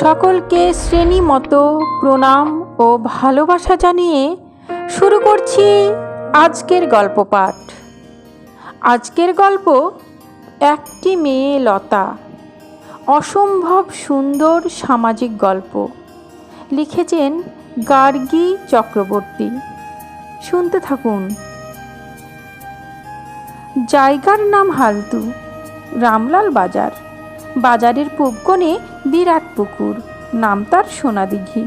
সকলকে শ্রেণী মতো প্রণাম ও ভালোবাসা জানিয়ে শুরু করছি আজকের গল্প পাঠ। আজকের গল্প একটি মেয়ে লতা। অসম্ভব সুন্দর সামাজিক গল্প। লিখেছেন গার্গী চক্রবর্তী। শুনতে থাকুন। জায়গার নাম হালতু, রামলাল বাজার। বাজারের পূব কোণে বিরাট পুকুর, নাম তার সোনাদিঘি।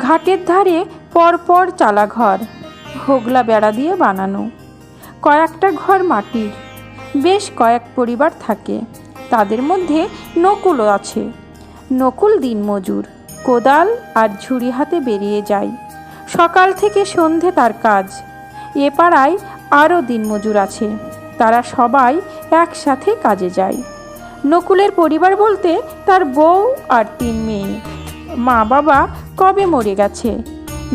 ঘাটের ধারে পরপর চালাঘর, হোগলা বেড়া দিয়ে বানানো। কয়েকটা ঘর মাটির। বেশ কয়েক পরিবার থাকে, তাদের মধ্যে নকুলও আছে। নকুল দিনমজুর, কোদাল আর ঝুড়ি হাতে বেরিয়ে যায়। সকাল থেকে সন্ধে তার কাজ। এ পাড়ায় আরও দিনমজুর আছে, তারা সবাই একসাথে কাজে যায়। নকুলের পরিবার বলতে তার বউ আর 3 মেয়ে। মা বাবা কবে মরে গেছে।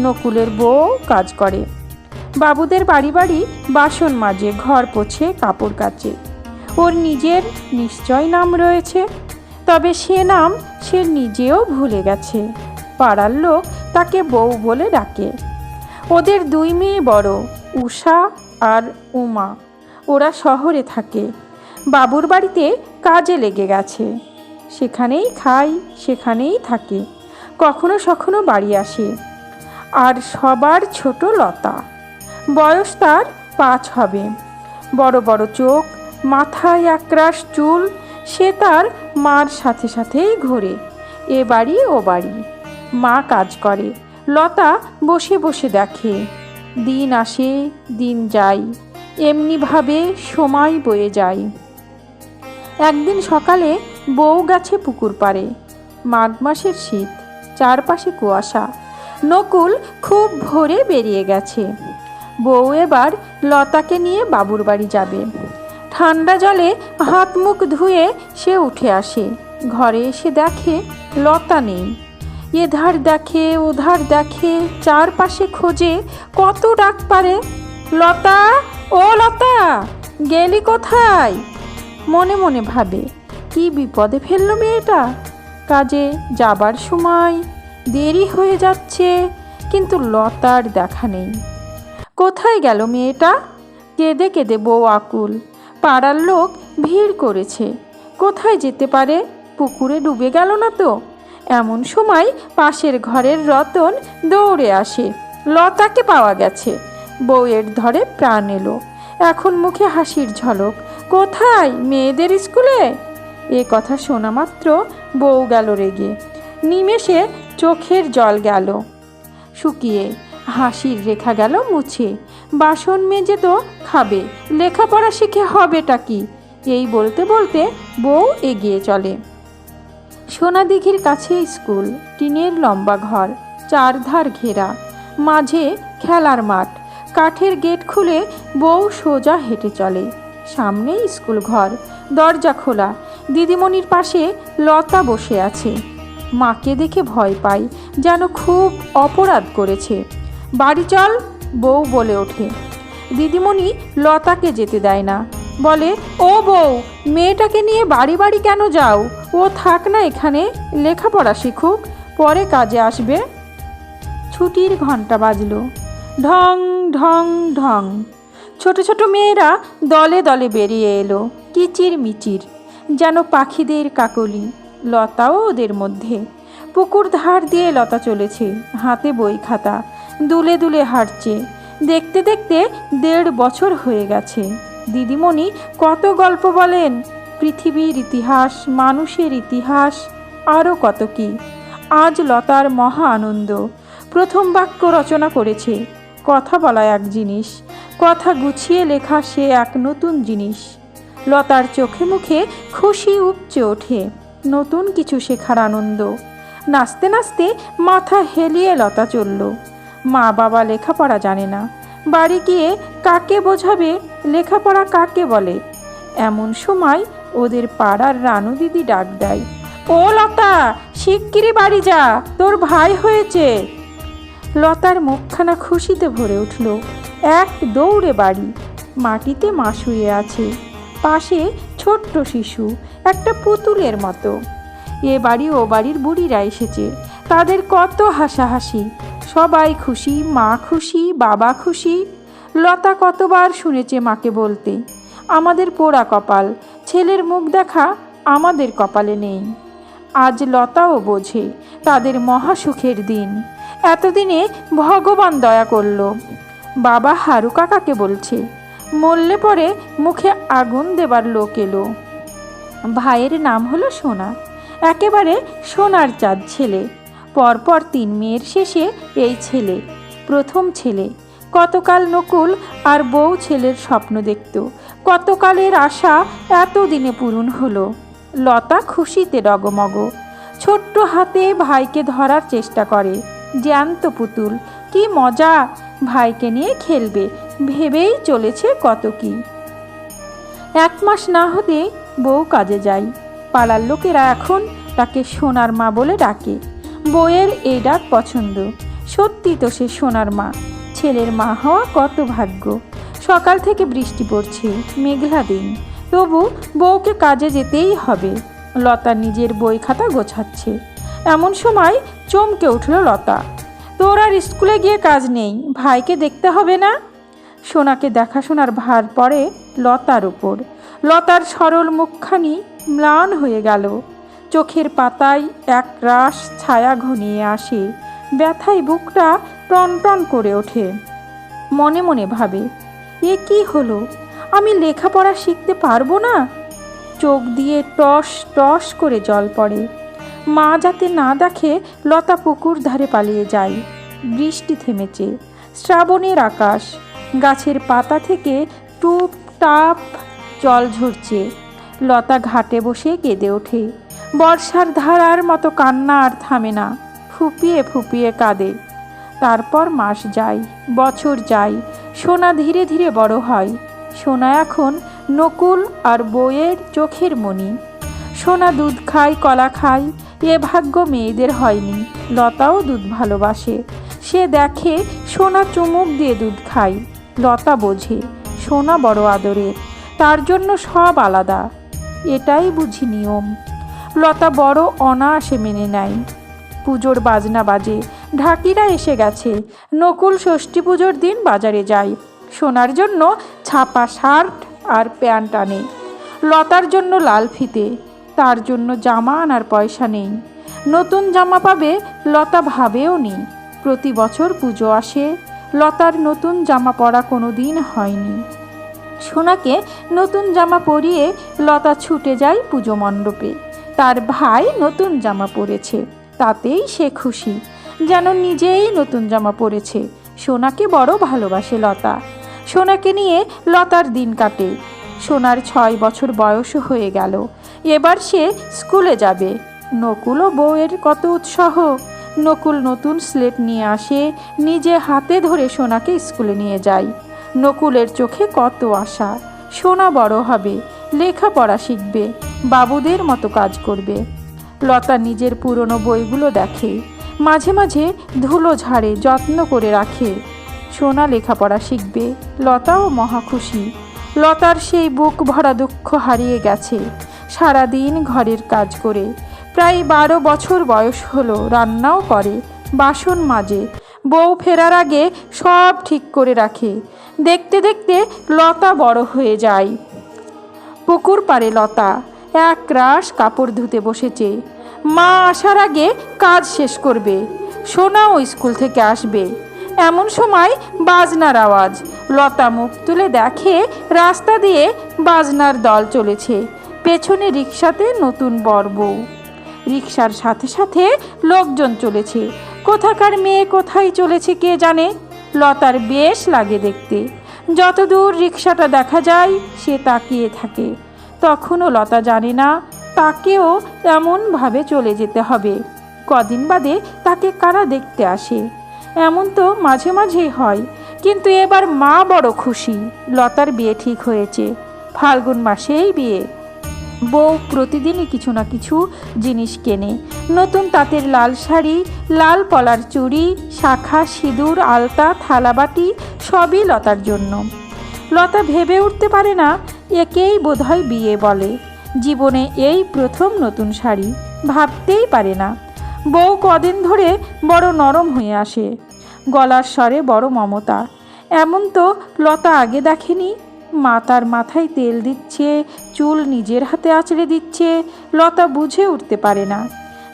নকুলের বউ কাজ করে। বাবুদের বাড়ি বাড়ি বাসন মাজে, ঘর পোছে, কাপড় কাচে। ওর নিজের নিশ্চয় নাম রয়েছে, তবে সে নাম সে নিজেও ভুলে গেছে। পাড়ার লোক তাকে বউ বলে ডাকে। ওদের 2 মেয়ে বড়, উষা আর উমা। ওরা শহরে থাকে, বাবুর বাড়িতে কাজে লেগে গেছে। সেখানেই খায়, সেখানেই থাকে, কখনো সখনো বাড়ি আসে। আর সবার ছোট লতা, বয়স তার 5 হবে। বড় বড় চোখ, মাথায় একরাশ চুল। সে তার মার সাথে সাথেই ঘোরে, এ বাড়ি ও বাড়ি। মা কাজ করে, লতা বসে বসে দেখে। দিন আসে, দিন যায়, এমনিভাবে সময় বয়ে যায়। একদিন সকালে বউ গেছে পুকুর পাড়ে। মাঘ মাসের শীত, চারপাশে কুয়াশা। নকুল খুব ভোরে বেরিয়ে গেছে। বউ এবার লতাকে নিয়ে বাবুর বাড়ি যাবে। ঠান্ডা জলে হাত মুখ ধুয়ে সে উঠে আসে। ঘরে এসে দেখে লতা নেই। এধার দেখে, ওধার দেখে, চারপাশে খোঁজে, কত ডাক পারে। লতা, ও লতা, গেলি কোথায়? মনে মনে ভাবে, কি বিপদে ফেললো মেয়েটা। কাজে যাবার সময় দেরি হয়ে যাচ্ছে, কিন্তু লতার দেখা নেই। কোথায় গেল মেয়েটা? কেঁদে কেঁদে বউ আকুল। পাড়ার লোক ভিড় করেছে। কোথায় যেতে পারে? পুকুরে ডুবে গেল না তো? এমন সময় পাশের ঘরের রতন দৌড়ে আসে। লতাকে পাওয়া গেছে। বউয়ের ধরে প্রাণ এলো। এখন মুখে হাসির ঝলক। কোথায়? মেয়েদের স্কুলে। এ কথা শোনা মাত্র বউ গেল রেগে। নিমেষে চোখের জল গেল শুকিয়ে, হাসির রেখা গেল মুছে। বাসন মেজে তো খাবে, লেখাপড়া শিখে হবেটা কি? এই বলতে বলতে বউ এগিয়ে চলে। সোনাদিঘির কাছে স্কুল, টিনের লম্বা ঘর, চারধার ঘেরা, মাঝে খেলার মাঠ। কাঠের গেট খুলে বউ সোজা হেঁটে চলে। সামনেই স্কুল ঘর, দরজা খোলা। দিদিমণির পাশে লতা বসে আছে। মাকে দেখে ভয় পায়, যেন খুব অপরাধ করেছে। বাড়ি চল, বউ বলে ওঠে। দিদিমণি লতাকে যেতে দেয় না, বলে, ও বউ, মেয়েটাকে নিয়ে বাড়ি বাড়ি কেন যাও? ও থাক না এখানে, লেখাপড়া শিখুক, পরে কাজে আসবে। ছুটির ঘণ্টা বাজল। ঢং ঢং ঢং। ছোট ছোট মেয়েরা দলে দলে বেরিয়ে এলো, কিচির মিচির, যেন পাখিদের কাকলি। লতাও ওদের মধ্যে। পুকুর ধার দিয়ে লতা চলেছে, হাতে বই খাতা, দুলে দুলে হাঁটছে। দেখতে দেখতে 1.5 বছর হয়ে গেছে। দিদিমণি কত গল্প বলেন, পৃথিবীর ইতিহাস, মানুষের ইতিহাস, আরও কত কি। আজ লতার মহা আনন্দ। প্রথম বাক্য রচনা করেছে। কথা বলা এক জিনিস, কথা গুছিয়ে লেখা সে এক নতুন জিনিস। লতার চোখে মুখে খুশি উপচে ওঠে, নতুন কিছু শেখার আনন্দ। নাচতে নাচতে মাথা হেলিয়ে লতা চলল। মা বাবা লেখাপড়া জানে না, বাড়ি গিয়ে কাকে বোঝাবে লেখাপড়া কাকে বলে। এমন সময় ওদের পাড়ার রানু দিদি ডাক দেয়, ও লতা, শিগগিরই বাড়ি যা, তোর ভাই হয়েছে। লতার মুখখানা খুশিতে ভরে উঠল। এক দৌড়ে বাড়ি। মাটিতে মা শুয়ে আছে, পাশে ছোট্ট শিশু, একটা পুতুলের মতো। এ বাড়ি ও বাড়ির বুড়িরা এসেছে, তাদের কত হাসাহাসি, সবাই খুশি, মা খুশি, বাবা খুশি। লতা কতবার শুনেছে মাকে বলতে, আমাদের পোড়া কপাল, ছেলের মুখ দেখা আমাদের কপালে নেই। আজ লতাও বোঝে তাদের মহাসুখের দিন। এতদিনে ভগবান দয়া করল। বাবা হারু কাকাকে বলছে, মরলে পরে মুখে আগুন দেবার লোক এলো। ভাইয়ের নাম হলো সোনা, একেবারে সোনার চাঁদ ছেলে। পরপর 3 মেয়ের শেষে এই ছেলে, প্রথম ছেলে। কতকাল নকুল আর বউ ছেলের স্বপ্ন দেখত, কতকালের আশা এতদিনে পূরণ হলো। লতা খুশিতে ডগমগ, ছোট্ট হাতে ভাইকে ধরার চেষ্টা করে। জ্যান্ত পুতুল, কি মজা, ভাইকে নিয়ে খেলবে ভেবেই চলেছে কত কি। 1 মাস না হতে বউ কাজে যায়। পাড়ার লোকেরা এখন তাকে সোনার মা বলে ডাকে। বউয়ের এই ডাক পছন্দ। সত্যি তো সে সোনার মা। ছেলের মা হওয়া কত ভাগ্য। সকাল থেকে বৃষ্টি পড়ছে, মেঘলা দিন, তবু বউকে কাজে যেতেই হবে। লতা নিজের বই খাতা গোছাচ্ছে। এমন সময় চমকে উঠল লতা, তোর আর স্কুলে গিয়ে কাজ নেই, ভাইকে দেখতে হবে না? সোনাকে দেখাশোনার ভার পড়ে লতার উপর। লতার সরল মুখখানি ম্লান হয়ে গেল। চোখের পাতায় এক রাশ ছায়া ঘনিয়ে আসে। ব্যথায় বুকটা টনটন করে ওঠে। মনে মনে ভাবে, এ কি হলো? আমি লেখাপড়া শিখতে পারবো না? চোখ দিয়ে টস টস করে জল পড়ে। মা যাতে না দেখে লতা পুকুর ধারে পালিয়ে যায়। বৃষ্টি থেমেছে। শ্রাবণের আকাশ, গাছের পাতা থেকে টুপ টাপ জল ঝরছে। লতা ঘাটে বসে কেঁদে ওঠে। বর্ষার ধারার মতো কান্না আর থামে না, ফুপিয়ে ফুপিয়ে কাঁদে। তারপর মাস যায়, বছর যায়, সোনা ধীরে ধীরে বড় হয়। সোনা এখন নকুল আর বউয়ের চোখের মণি। সোনা দুধ খায়, কলা খায়, এ ভাগ্য মেয়েদের হয়নি। লতাও দুধ ভালোবাসে। সে দেখে সোনা চুমুক দিয়ে দুধ খায়। লতা বোঝে সোনা বড় আদরের, তার জন্য সব আলাদা। এটাই বুঝি নিয়ম। লতা বড় অনায়াসে মেনে নেয়। পুজোর বাজনা বাজে, ঢাকিরা এসে গেছে। নকুল ষষ্ঠী পুজোর দিন বাজারে যায়। সোনার জন্য ছাপা শার্ট আর প্যান্ট আনে। লতার জন্য লাল ফিতে। তার জন্য জামা আনার পয়সা নেই। নতুন জামা পাবে লতা ভাবেও নি। প্রতি বছর পুজো আসে, লতার নতুন জামা পরা কোনো দিন হয়নি। সোনাকে নতুন জামা পরিয়ে লতা ছুটে যায় পুজো মণ্ডপে। তার ভাই নতুন জামা পরেছে, তাতেই সে খুশি, যেন নিজেই নতুন জামা পরেছে। সোনাকে বড় ভালোবাসে লতা। সোনাকে নিয়ে লতার দিন কাটে। সোনার 6 বছর বয়স হয়ে গেল। এবার সে স্কুলে যাবে। নকুল ও বউয়ের কত উৎসাহ। নকুল নতুন স্লেট নিয়ে আসে, নিজে হাতে ধরে সোনাকে স্কুলে নিয়ে যায়। নকুলের চোখে কত আশা, সোনা বড় হবে, লেখাপড়া শিখবে, বাবুদের মতো কাজ করবে। লতা নিজের পুরনো বইগুলো দেখে, মাঝে মাঝে ধুলো ঝাড়ে, যত্ন করে রাখে। সোনা লেখাপড়া শিখবে, লতাও মহা খুশি। লতার সেই বুক ভরা দুঃখ হারিয়ে গেছে। সারাদিন ঘরের কাজ করে, প্রায় 12 বছর বয়স হলো। রান্নাও করে, বাসন মাজে, বউ ফেরার আগে সব ঠিক করে রাখে। দেখতে দেখতে লতা বড় হয়ে যায়। পুকুর পাড়ে লতা এক রাশ কাপড় ধুতে বসেছে। মা আসার আগে কাজ শেষ করবে। সোনাও স্কুল থেকে আসবে। এমন সময় বাজনার আওয়াজ। লতা মুখ তুলে দেখে রাস্তা দিয়ে বাজনার দল চলেছে। পেছনে রিকশাতে নতুন বর বউ। রিকশার সাথে সাথে লোকজন চলেছে। কোথাকার মেয়ে কোথায় চলেছে কে জানে। লতার বেশ লাগে দেখতে। যতদূর রিকশাটা দেখা যায় সে তাকিয়ে থাকে। তখনও লতা জানে না তাকেও এমনভাবে চলে যেতে হবে। কদিন বাদে তাকে কারা দেখতে আসে, এমন তো মাঝে মাঝেই হয়। কিন্তু এবার মা বড় খুশি, লতার বিয়ে ঠিক হয়েছে। ফাল্গুন মাসেই বিয়ে। বউ প্রতিদিনই কিছু না কিছু জিনিস কেনে। নতুন তাঁতের লাল শাড়ি, লাল পলার চুড়ি, শাঁখা, সিঁদুর, আলতা, থালাবাটি, সবই লতার জন্য। লতা ভেবে উঠতে পারে না একেই বোধহয় বিয়ে বলে। জীবনে এই প্রথম নতুন শাড়ি, ভাবতেই পারে না। বউ কদিন ধরে বড় নরম হয়ে আসে, গলার স্বরে বড় মমতা। এমন তো লতা আগে দেখেনি। মা তার মাথায় তেল দিচ্ছে, চুল নিজের হাতে আঁচড়ে দিচ্ছে। লতা বুঝে উঠতে পারে না।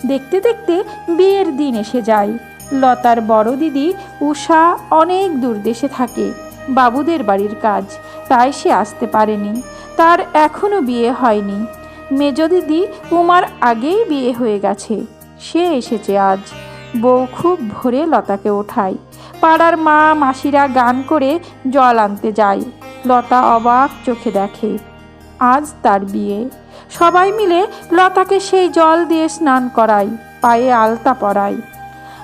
দেখতে দেখতে বিয়ের দিন এসে যায়। লতার বড় দিদি উষা অনেক দূর দেশে থাকে, বাবুদের বাড়ির কাজ, তাই সে আসতে পারেনি। তার এখনও বিয়ে হয়নি। মেজ দিদি উমার আগেই বিয়ে হয়ে গেছে, সে এসেছে আজ। বউ খুব ভোরে লতাকে ওঠায়। পাড়ার মা মাসিরা গান করে জল আনতে যায়। লতা অবাক চোখে দেখে আজ তার বিয়ে। সবাই মিলে লতাকে সেই জল দিয়ে স্নান করায়, পায়ে আলতা পরায়।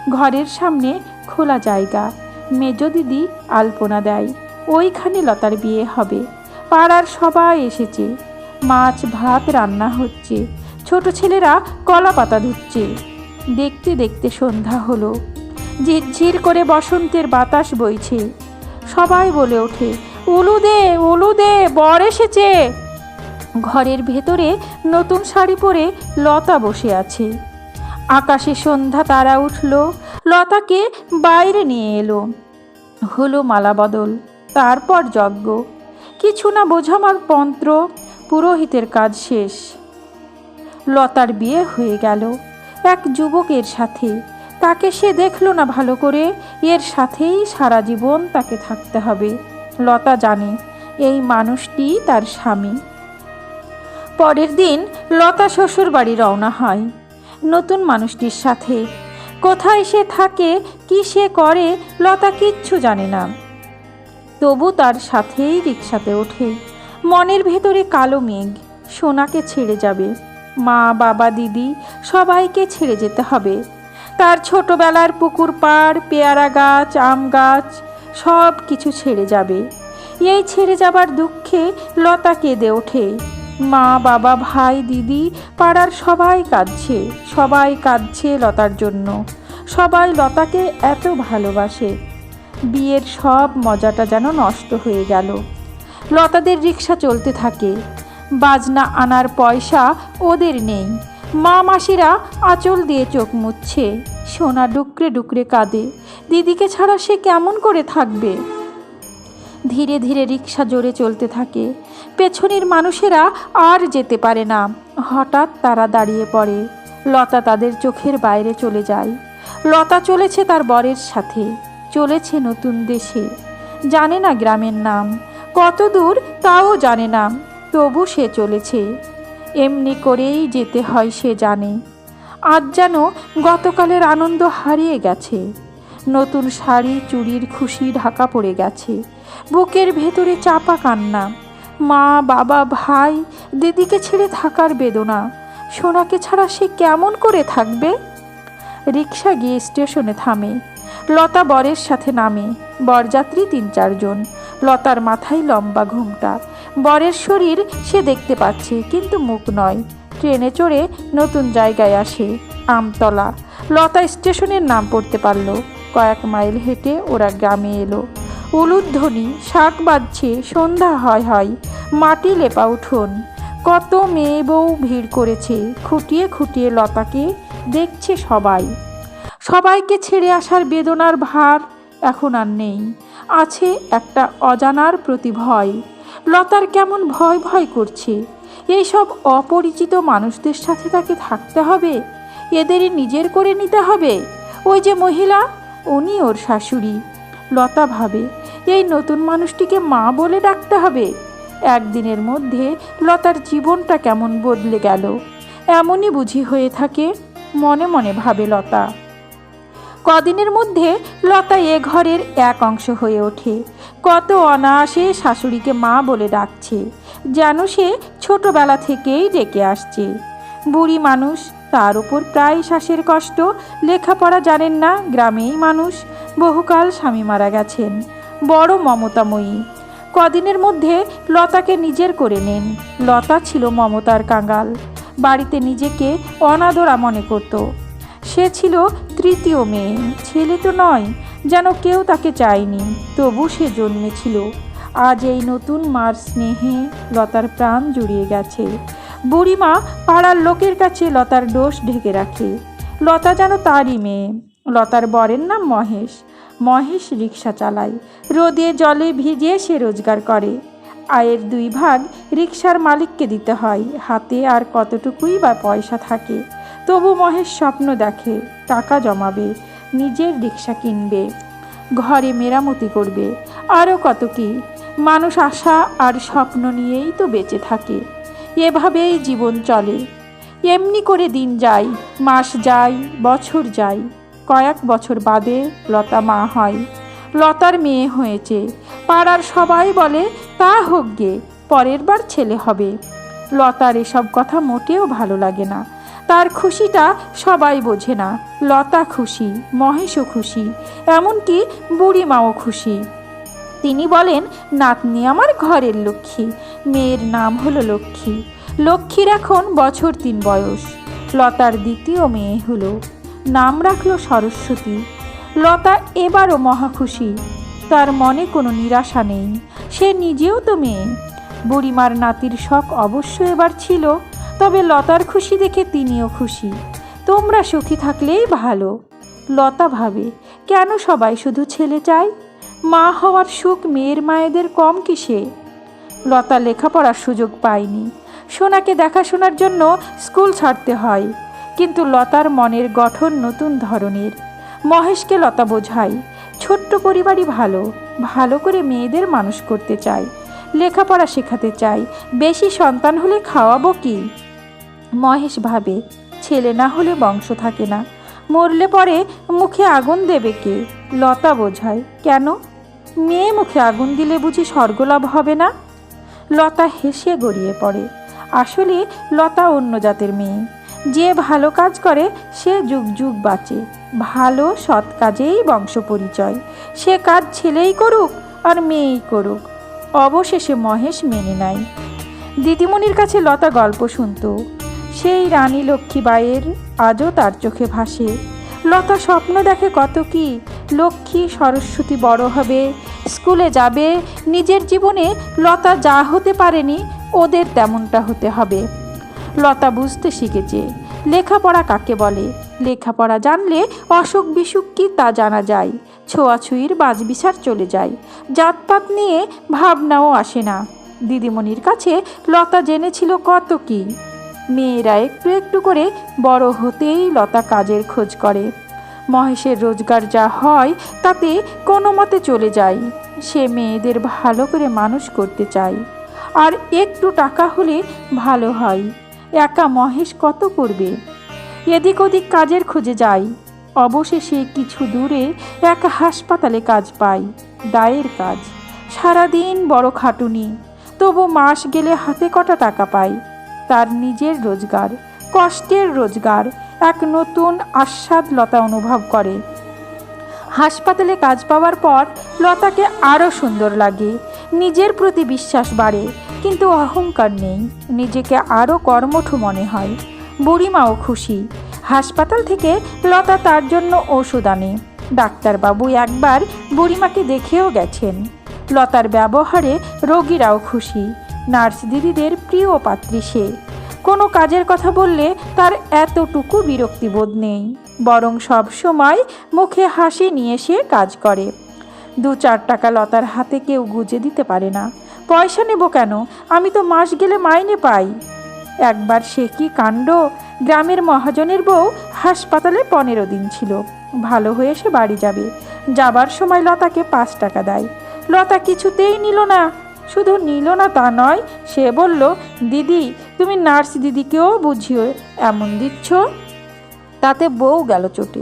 ঘরের সামনে খোলা জায়গা, মেজ দিদি আলপনা দেয়। ওইখানে লতার বিয়ে হবে। পাড়ার সবাই এসেছে। মাছ ভাত রান্না হচ্ছে, ছোট ছেলেরা কলা পাতা ধুচ্ছে। দেখতে দেখতে সন্ধ্যা হলো। ঝিরঝির করে বসন্তের বাতাস বইছে। সবাই বলে ওঠে, উলু দে উলু দে, বর এসেছে। ঘরের ভেতরে নতুন শাড়ি পরে লতা বসে আছে। আকাশে সন্ধ্যা তারা উঠল, লতাকে বাইরে নিয়ে এলো। হলো মালা বদল, তারপর যজ্ঞ। কিছু না বোঝামার মন্ত্র, পুরোহিতের কাজ শেষ। লতার বিয়ে হয়ে গেল এক যুবকের সাথে। তাকে সে দেখল না ভালো করে, এর সাথেই সারা জীবন তাকে থাকতে হবে। লতা জানে এই মানুষটি তার স্বামী। পরের দিন লতা শ্বশুর বাড়ি রওনা হয় নতুন মানুষটির সাথে। কোথায় সে থাকে, কি সে করে, লতা কিচ্ছু জানে না। তবু তার সাথেই রিকশাতে ওঠে। মনের ভেতরে কালো মেঘ, সোনাকে ছেড়ে যাবে। মা বাবা দিদি সবাইকে ছেড়ে যেতে হবে। তার ছোটবেলার পুকুর পাড়, পেয়ারা গাছ, আম গাছ, সব কিছু ছেড়ে যাবে। এই ছেড়ে যাবার দুঃখে লতা কেঁদে ওঠে। মা বাবা ভাই দিদি পাড়ার সবাই কাঁদছে, সবাই কাঁদছে লতার জন্য। সবাই লতাকে এত ভালোবাসে। বিয়ের সব মজাটা যেন নষ্ট হয়ে গেল। লতাদের রিকশা চলতে থাকে। বাজনা আনার পয়সা ওদের নেই। মা মাসিরা আঁচল দিয়ে চোখ মুছছে। সোনা ডুকরে ডুকরে কাঁদে। দিদিকে ছাড়া সে কেমন করে থাকবে। ধীরে ধীরে রিকশা জোরে চলতে থাকে। পেছনের মানুষেরা আর যেতে পারে না। হঠাৎ তারা দাঁড়িয়ে পড়ে। লতা তাদের চোখের বাইরে চলে যায়। লতা চলেছে তার বরের সাথে, চলেছে নতুন দেশে। জানে না গ্রামের নাম, কত দূর তাও জানে না, তবু সে চলেছে। এমনি করেই যেতে হয় সে জানে। আজ যেন গতকালের আনন্দ হারিয়ে গেছে। নতুন শাড়ি চুড়ির খুশি ঢাকা পড়ে গেছে। বুকের ভেতরে চাপা কান্না। মা বাবা ভাই দিদিকে ছেড়ে থাকার বেদনা। সোনাকে ছাড়া সে কেমন করে থাকবে। রিকশা গিয়ে স্টেশনে থামে। লতা বরের সাথে নামে। বরযাত্রী ৩-৪ জন। লতার মাথায় লম্বা ঘোমটা। বরের শরীর সে দেখতে পাচ্ছে, কিন্তু মুখ নয়। ট্রেনে চড়ে নতুন জায়গায় আসে, আমতলা। লতা স্টেশনের নাম পড়তে পারল। কয়েক মাইল হেঁটে ওরা গ্রামে এলো। উলুধ্বনি, শাঁখ বাজছে, সন্ধ্যা হয় হয়। মাটি লেপা উঠোন। কত মেয়ে বউ ভিড় করেছে। খুঁটিয়ে খুঁটিয়ে লতাকে দেখছে সবাই। সবাইকে ছেড়ে আসার বেদনার ভার এখন আর নেই। আছে একটা অজানার প্রতি ভয়। লতার কেমন ভয় ভয় করছে। এইসব অপরিচিত মানুষদের সাথে তাকে থাকতে হবে, এদেরই নিজের করে নিতে হবে। ওই যে মহিলা, উনি ওর শাশুড়ি। লতা ভাবে এই নতুন মানুষটিকে মা বলে ডাকতে হবে। একদিনের মধ্যে লতার জীবনটা কেমন বদলে গেল। এমনই বুঝি হয়ে থাকে, মনে মনে ভাবে লতা। কদিনের মধ্যে লতা এ ঘরের এক অংশ হয়ে ওঠে। কত অনায়াসে শাশুড়িকে মা বলে ডাকছে, যেন সে ছোটবেলা থেকেই ডেকে আসছে। বুড়ি মানুষ, তার উপর প্রায় শ্বাসের কষ্ট। লেখাপড়া জানেন না, গ্রামেই মানুষ। বহুকাল স্বামী মারা গেছেন। বড় মমতাময়ী। কদিনের মধ্যে লতাকে নিজের করে নেন। লতা ছিল মমতার কাঙাল। বাড়িতে নিজেকে অনাদরা মনে করত। সে ছিল তৃতীয় মেয়ে, ছেলে তো নয়। যেন কেউ তাকে চায়নি, তবু সে জন্মেছিল। আজ এই নতুন মার স্নেহে লতার প্রাণ জুড়িয়ে গেছে। বুড়িমা পাড়ার লোকের কাছে লতার দোষ ঢেকে রাখে। লতা যেন তারই মেয়ে। লতার বরের নাম মহেশ। মহেশ রিক্সা চালায়, রোদে জলে ভিজিয়ে সে রোজগার করে। আয়ের 2 ভাগ রিক্সার মালিককে দিতে হয়, হাতে আর কতটুকুই বা পয়সা থাকে। তবু মহেশ স্বপ্ন দেখে টাকা জমাবে, নিজের রিক্সা কিনবে, ঘরে মেরামতি করবে, আরও কত কি। মানুষ আশা আর স্বপ্ন নিয়েই তো বেঁচে থাকে। এভাবেই জীবন চলে। এমনি করে দিন যায়, মাস যায়, বছর যায়। কয়েক বছর বাদে লতা মা হয়। লতার মেয়ে হয়েছে। পাড়ার সবাই বলে তা হোক গে, পরের বার ছেলে হবে। লতার এসব কথা মোটেও ভালো লাগে না। তার খুশিটা সবাই বোঝে না। লতা খুশি, মহেশও খুশি, এমনকি বুড়িমাও খুশি। তিনি বলেন, নাতনি আমার ঘরের লক্ষ্মী। মেয়ের নাম হলো লক্ষ্মী। লক্ষ্মীর এখন বছর 3 বয়স। লতার দ্বিতীয় মেয়ে হলো, নাম রাখলো সরস্বতী। লতা এবারও মহা খুশি। তার মনে কোনো নিরাশা নেই। সে নিজেও তো মেয়ে। বুড়িমার নাতির শখ অবশ্য এবার ছিল, তবে লতার খুশি দেখে তিনিও খুশি। তোমরা সুখী থাকলেই ভালো। লতা ভাবে, কেন সবাই শুধু ছেলে চায়? মা হওয়ার সুখ মেয়ের মায়েদের কম কিসে? লতা লেখাপড়ার সুযোগ পায়নি। সোনাকে দেখাশোনার জন্য স্কুল ছাড়তে হয়। কিন্তু লতার মনের গঠন নতুন ধরনের। মহেশকে লতা বোঝায়, ছোট্ট পরিবারই ভালো। ভালো করে মেয়েদের মানুষ করতে চাই, লেখাপড়া শেখাতে চাই। বেশি সন্তান হলে খাওয়াবো কি? মহেশ ভাবে, ছেলে না হলে বংশ থাকে না। মরলে পরে মুখে আগুন দেবে কে? লতা বোঝায়, কেন? মেয়ে মুখে আগুন দিলে বুঝি স্বর্গলাভ হবে না? লতা হেসে গড়িয়ে পড়ে। আসলে লতা অন্য জাতের মেয়ে। যে ভালো কাজ করে সে যুগ যুগ বাঁচে। ভালো সৎ কাজেই বংশ পরিচয়। সে কাজ ছেলেই করুক আর মেয়েই করুক। অবশেষে মহেশ মেনে নেয়। দিদিমণির কাছে লতা গল্প শুনত। সেই রানী লক্ষ্মীবাইয়ের আজও তার চোখে ভাসে। লতা স্বপ্ন দেখে কত কি। লক্ষ্মী সরস্বতী বড় হবে, স্কুলে যাবে। নিজের জীবনে লতা যা হতে পারেনি, ওদের তেমনটা হতে হবে। লতা বুঝতে শিখেছে লেখাপড়া কাকে বলে। লেখাপড়া জানলে অসুখ বিসুখ কি তা জানা যায়। ছোঁয়াছুঁয়ির বাজবিচার চলে যায়। জাতপাত নিয়ে ভাবনাও আসে না। দিদিমণির কাছে লতা জেনেছিল কত কি। মেয়েরা একটু একটু করে বড় হতেই লতা কাজের খোঁজ করে। মহেশের রোজগার যা হয় তাতে কোনো মতে চলে যায়। সে মেয়েদের ভালো করে মানুষ করতে চায়। আর একটু টাকা হলে ভালো হয়। একা মহেশ কত করবে? এদিক ওদিক কাজের খোঁজে যায়। অবশেষে কিছু দূরে এক হাসপাতালে কাজ পায়। দায়ের কাজ। সারাদিন বড় খাটুনি। তবু মাস গেলে হাতে কটা টাকা পায়। তার নিজের রোজগার, কষ্টের রোজগার। এক নতুন আস্বাদ লতা অনুভব করে। হাসপাতালে কাজ পাওয়ার পর লতাকে আরও সুন্দর লাগে। নিজের প্রতি বিশ্বাস বাড়ে, কিন্তু অহংকার নেই। নিজেকে আরও কর্মঠ মনে হয়। বুড়িমাও খুশি। হাসপাতাল থেকে লতা তার জন্য ওষুধ আনে। ডাক্তারবাবু একবার বুড়িমাকে দেখেও গেছেন। লতার ব্যবহারে রোগীরাও খুশি। নার্স দিদিদের প্রিয় পাত্রী সে। কোনো কাজের কথা বললে তার এতটুকু বিরক্তিবোধ নেই, বরং সব সময় মুখে হাসি নিয়ে সে কাজ করে। 2-4 টাকা লতার হাতে কেউ গুজে দিতে পারে না। পয়সা নেব কেন? আমি তো মাস গেলে মাইনে পাই। একবার সে কি কাণ্ড! গ্রামের মহাজনের বউ হাসপাতালে 15 দিন ছিল। ভালো হয়ে সে বাড়ি যাবে। যাবার সময় লতাকে 5 টাকা দেয়। লতা কিছুতেই নিল না। শুধু নিল না তা নয়, সে বলল, দিদি তুমি নার্স দিদিকেও বুঝিও এমন দিচ্ছ। তাতে বউ গেল চটে।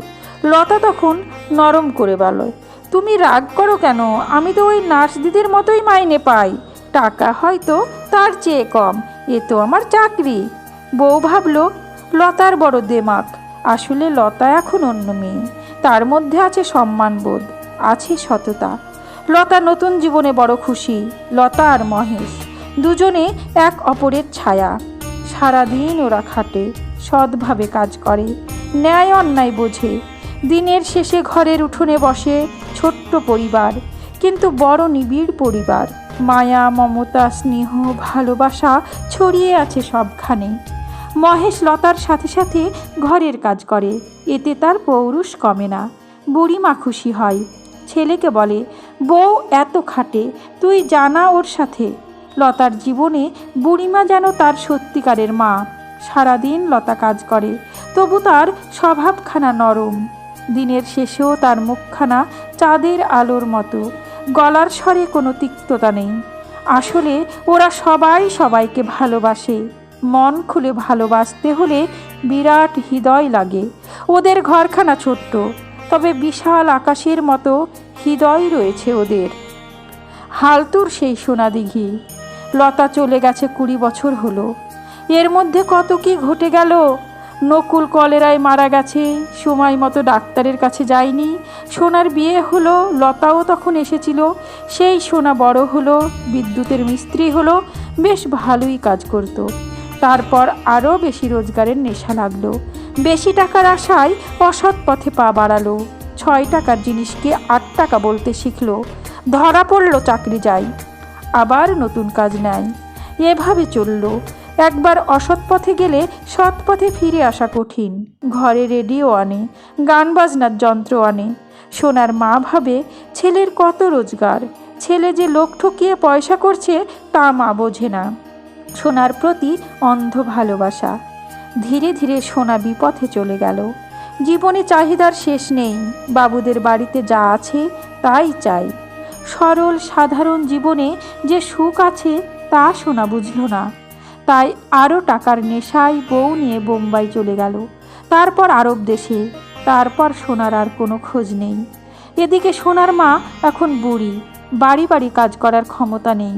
লতা তখন নরম করে বলল, তুমি রাগ করো কেন? আমি তো ওই নার্স দিদির মতোই মাইনে পাই। টাকা হয়তো তার চেয়ে কম, এ তো আমার চাকরি। বউ ভাবল, লতার বড় দেমাক। আসলে লতা এখন অন্য মেয়ে। তার মধ্যে আছে সম্মানবোধ, আছে সততা। লতা নতুন জীবনে বড় খুশি। লতা আর মহেশ দুজনে এক অপরের ছায়া। সারাদিন ওরা খাটে, সৎভাবে কাজ করে, ন্যায় অন্যায় বোঝে। দিনের শেষে ঘরের উঠোনে বসে ছোট্ট পরিবার, কিন্তু বড় নিবিড় পরিবার। মায়া, মমতা, স্নেহ, ভালোবাসা ছড়িয়ে আছে সবখানে। মহেশ লতার সাথে সাথে ঘরের কাজ করে, এতে তার পৌরুষ কমে না। বুড়িমা খুশি হয়, ছেলেকে বলে, বউ এত খাটে, তুই জানা ওর সাথে। লতার জীবনে বুড়িমা যেন তার সত্যিকারের মা। সারাদিন লতা কাজ করে, তবু তার স্বভাবখানা নরম। দিনের শেষেও তার মুখখানা চাঁদের আলোর মতো, গলার স্বরে কোনো তিক্ততা নেই। আসলে ওরা সবাই সবাইকে ভালোবাসে। মন খুলে ভালোবাসতে হলে বিরাট হৃদয় লাগে। ওদের ঘরখানা ছোট্ট, তবে বিশাল আকাশের মতো হৃদয় রয়েছে ওদের। হালতুর সেই সোনাদিঘি। লতা চলে গেছে 20 বছর হলো। এর মধ্যে কত কি ঘটে গেল। নকুল কলেরায় মারা গেছে, সময় মতো ডাক্তারের কাছে যায়নি। সোনার বিয়ে হলো, লতাও তখন এসেছিল। সেই সোনা বড় হলো, বিদ্যুতের মিস্ত্রি হলো, বেশ ভালোই কাজ করত। তারপর আরও বেশি রোজগারের নেশা লাগলো। বেশি টাকার আশায় অসৎ পথে পা বাড়ালো। 6 টাকার জিনিসকে 8 টাকা বলতে শিখলো। ধরা পড়ল, চাকরি যায়, আবার নতুন কাজ নেয়। এভাবে চলল। একবার অসৎ পথে গেলে সৎ পথে ফিরে আসা কঠিন। ঘরে রেডিও আনে, গান বাজনার যন্ত্র আনে। সোনার মা ভাবে, ছেলের কত রোজগার, ছেলে যে লোক ঠকিয়ে পয়সা করছে তা মা বোঝে না। সোনার প্রতি অন্ধ ভালোবাসা। ধীরে ধীরে সোনা বিপথে চলে গেল। জীবনে চাহিদার শেষ নেই। বাবুদের বাড়িতে যা আছে তাই চাই। সরল সাধারণ জীবনে যে সুখ আছে তা সোনা বুঝল না। তাই আরও টাকার নেশায় বউ নিয়ে বোম্বাই চলে গেল, তারপর আরব দেশে। তারপর সোনার আর কোনো খোঁজ নেই। এদিকে সোনার মা এখন বুড়ি, বাড়ি বাড়ি কাজ করার ক্ষমতা নেই।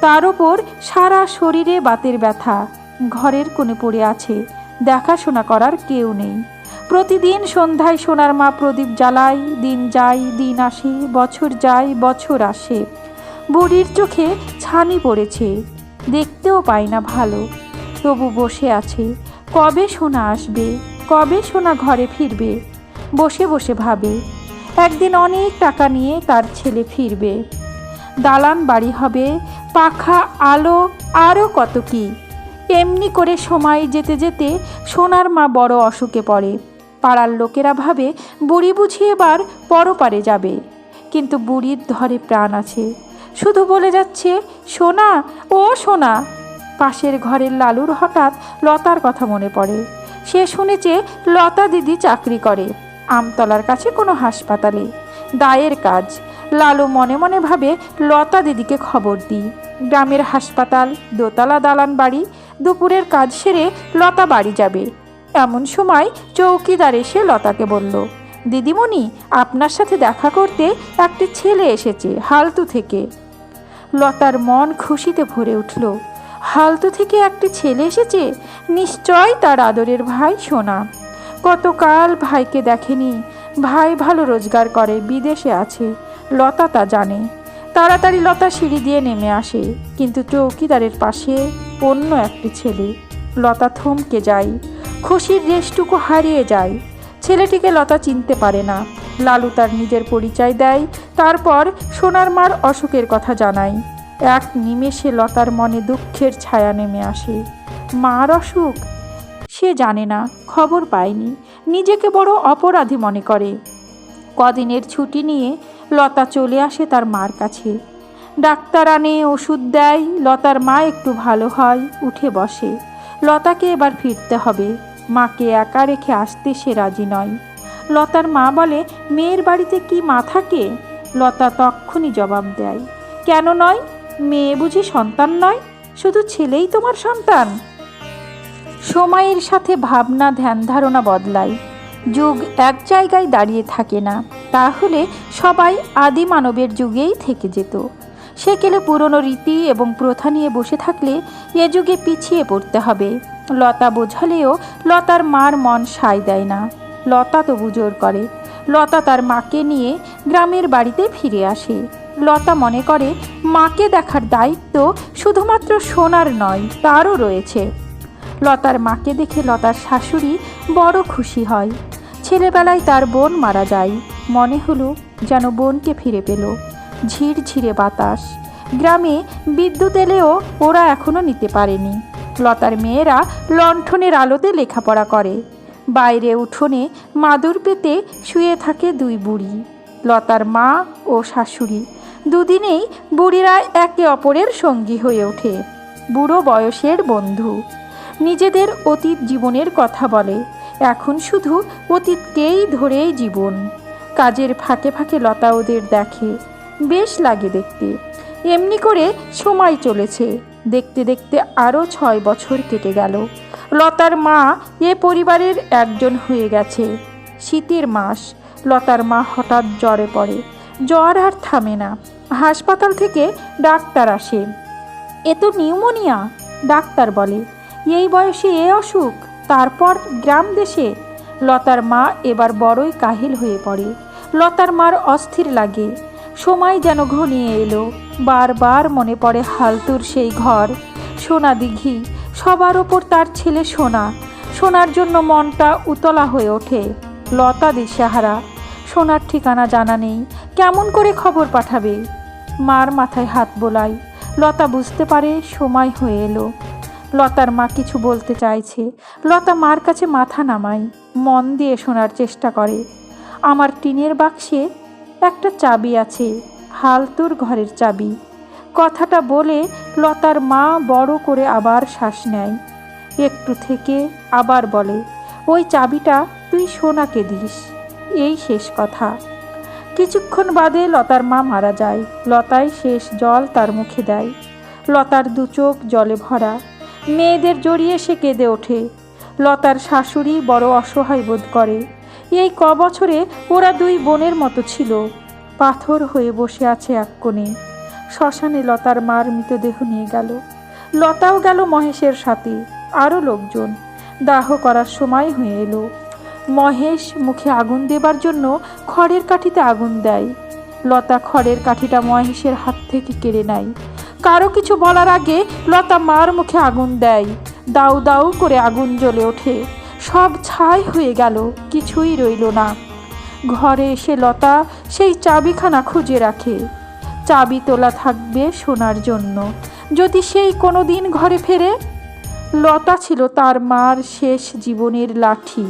তার ওপর সারা শরীরে বাতের ব্যথা। ঘরের কোণে পড়ে আছে, দেখাশোনা করার কেউ নেই। প্রতিদিন সন্ধ্যায় সোনার মা প্রদীপ জ্বালায়। দিন যায়, দিন আসে, বছর যায়, বছর আসে। বুড়ির চোখে ছানি পড়েছে, দেখতেও পায় না ভালো। তবু বসে আছে, কবে সোনা আসবে, কবে সোনা ঘরে ফিরবে। বসে বসে ভাবে, একদিন অনেক টাকা নিয়ে তার ছেলে ফিরবে। দালান বাড়ি হবে, পাখা, আলো, আরও কত কি। এমনি করে সময় যেতে যেতে সোনার মা বড় অসুখে পড়ে। পাড়ার লোকেরা ভাবে বুড়ি বুঝি এবার পরপারে যাবে, কিন্তু বুড়ির ধরে প্রাণ আছে। শুধু বলে যাচ্ছে, সোনা, ও সোনা। পাশের ঘরের লালুর হঠাৎ লতার কথা মনে পড়ে। সে শুনেছে লতা দিদি চাকরি করে আমতলার কাছে কোনো হাসপাতালে, দায়ের কাজ। লালু মনে মনে ভাবে, লতা দিদিকে খবর দিই। গ্রামের হাসপাতাল, দোতলা দালান বাড়ি। দুপুরের কাজ সেরে লতা বাড়ি যাবে। এমন সময় চৌকিদার এসে লতাকে বলল, দিদিমণি, আপনার সাথে দেখা করতে একটি ছেলে এসেছে হালতু থেকে। লতার মন খুশিতে ভরে উঠল। হালতু থেকে একটি ছেলে এসেছে, নিশ্চয় তার আদরের ভাই সোনা। কতকাল ভাইকে দেখেনি। ভাই ভালো রোজগার করে, বিদেশে আছে। লতা তা জানে। তাড়াতাড়ি লতা সিঁড়ি দিয়ে নেমে আসে, কিন্তু চৌকিদারের পাশে অন্য একটি ছেলে। লতা থমকে যায়, খুশির রেশটুকু হারিয়ে যায়। ছেলেটিকে লতা চিনতে পারে না। লালু তার নিজের পরিচয় দেয়, তারপর সোনার মার অসুখের কথা জানায়। এক নিমেষে লতার মনে দুঃখের ছায়া নেমে আসে। মার অসুখ? সে জানে না, খবর পায়নি, নিজেকে বড় অপরাধী মনে করে। কদিনের ছুটি নিয়ে লতা চলে আসে তার মার কাছে। ডাক্তার আনে, ওষুধ দেয়। লতার মা একটু ভালো হয়, উঠে বসে। লতাকে এবার ফিরতে হবে। মাকে একা রেখে আসতে সে রাজি নয়। লতার মা বলে, মেয়ের বাড়িতে কি মা থাকে? লতা তক্ষুনি জবাব দেয়, কেন নয়? মেয়ে বুঝি সন্তান নয়? শুধু ছেলেই তোমার সন্তান? সময়ের সাথে ভাবনা, ধ্যান ধারণা বদলায়। যুগ এক জায়গায় দাঁড়িয়ে থাকে না। তাহলে সবাই আদি মানবের যুগেই থেকে যেত। সেকেলে পুরনো রীতি এবং প্রথা নিয়ে বসে থাকলে এ যুগে পিছিয়ে পড়তে হবে। লতা বোঝালেও লতার মার মন সায় দেয় না। লতা তবু জোর করে। লতা তার মাকে নিয়ে গ্রামের বাড়িতে ফিরে আসে। লতা মনে করে মাকে দেখার দায়িত্ব শুধুমাত্র সোনার নয়, তারও রয়েছে। লতার মাকে দেখে লতার শাশুড়ি বড় খুশি হয়। ছেলেবেলায় তার বোন মারা যায়, মনে হলো যেন বোনকে ফিরে পেল। ঝিরঝিরে বাতাস, গ্রামে বিদ্যুৎ এলেও ওরা এখনো নিতে পারেনি। লতার মেয়েরা লণ্ঠনের আলোতে লেখাপড়া করে। বাইরে উঠোনে মাদুর পেতে শুয়ে থাকে দুই বুড়ি, লতার মা ও শাশুড়ি। দুদিনেই বুড়িরা একে অপরের সঙ্গী হয়ে ওঠে, বুড়ো বয়সের বন্ধু। নিজেদের অতীত জীবনের কথা বলে, এখন শুধু অতীতকেই ধরেই জীবন। কাজের ফাঁকে ফাঁকে লতা ওদের দেখে, বেশ লাগে দেখতে। এমনি করে সময় চলেছে, দেখতে দেখতে আরও 6 বছর কেটে গেল। লতার মা এ পরিবারের একজন হয়ে গেছে। শীতের মাস, লতার মা হঠাৎ জ্বরে পড়ে। জ্বর আর থামে না। হাসপাতাল থেকে ডাক্তার আসে। এ তো নিউমোনিয়া, ডাক্তার বলে। এই বয়সে এ অসুখ, তারপর গ্রাম দেশে। লতার মা এবার বড়ই কাহিল হয়ে পড়ে। লতার মার অস্থির লাগে। সময় যেন ঘনিয়ে এলো। বারবার মনে পড়ে হালতুর সেই ঘর, সোনা দিঘি, সবার ওপর তার ছেলে সোনা। সোনার জন্য মনটা উতলা হয়ে ওঠে। লতা দিশেহারা, সোনার ঠিকানা জানা নেই, কেমন করে খবর পাঠাবে? মার মাথায় হাত বোলায়। লতা বুঝতে পারে সময় হয়ে এলো। লতার মা কিছু বলতে চাইছে। লতা মার কাছে মাথা নামায়, মন দিয়ে শোনার চেষ্টা করে। আমার টিনের বাক্সে একটা চাবি আছে, হালতুর ঘরের চাবি। কথাটা বলে লতার মা বড় করে আবার শ্বাস নেয়। একটু থেকে আবার বলে, ওই চাবিটা তুই সোনাকে দিস। এই শেষ কথা। কিছুক্ষণ বাদে লতার মা মারা যায়। লতাই শেষ জল তার মুখে দেয়। লতার দু চোখ জলে ভরা। মেয়েদের জড়িয়ে সে কেঁদে ওঠে। লতার শাশুড়ি বড় অসহায় বোধ করে। এই বছরে ওরা দুই বোনের মতো ছিল। পাথর হয়ে বসে আছে এক কোণে। শ্মশানে লতার মার মৃতদেহ নিয়ে গেল। লতাও গেল মহেশের সাথে, আরও লোকজন। দাহ করার সময় হয়ে এলো। মহেশ মুখে আগুন দেবার জন্য খড়ের কাঠিতে আগুন দেয়। লতা খড়ের কাঠিটা মহেশের হাত থেকে কেড়ে নেয়। কারো কিছু বলার আগে লতা মার মুখে আগুন দেয়। দাউ দাউ করে আগুন জ্বলে ওঠে। সব ছাই হয়ে গেল, কিছুই রইল না। ঘরে এসে লতা সেই চাবিখানা খুঁজে রাখে। চাবি তোলা থাকবে সোনার জন্য, যদি সেই কোনো দিন ঘরে ফেরে। লতা ছিল তার মার শেষ জীবনের লাঠি।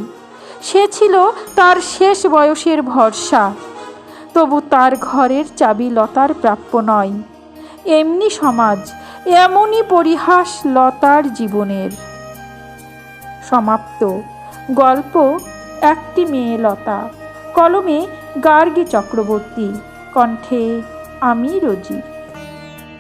সে ছিল তার শেষ বয়সের ভরসা। তবু তার ঘরের চাবি লতার প্রাপ্য নয়। এমনি সমাজ, এমনই পরিহাস লতার জীবনের। সমাপ্ত। গল্প একটি মেয়ে লতা। কলমে গার্গী চক্রবর্তী। কণ্ঠে আমি রোজি।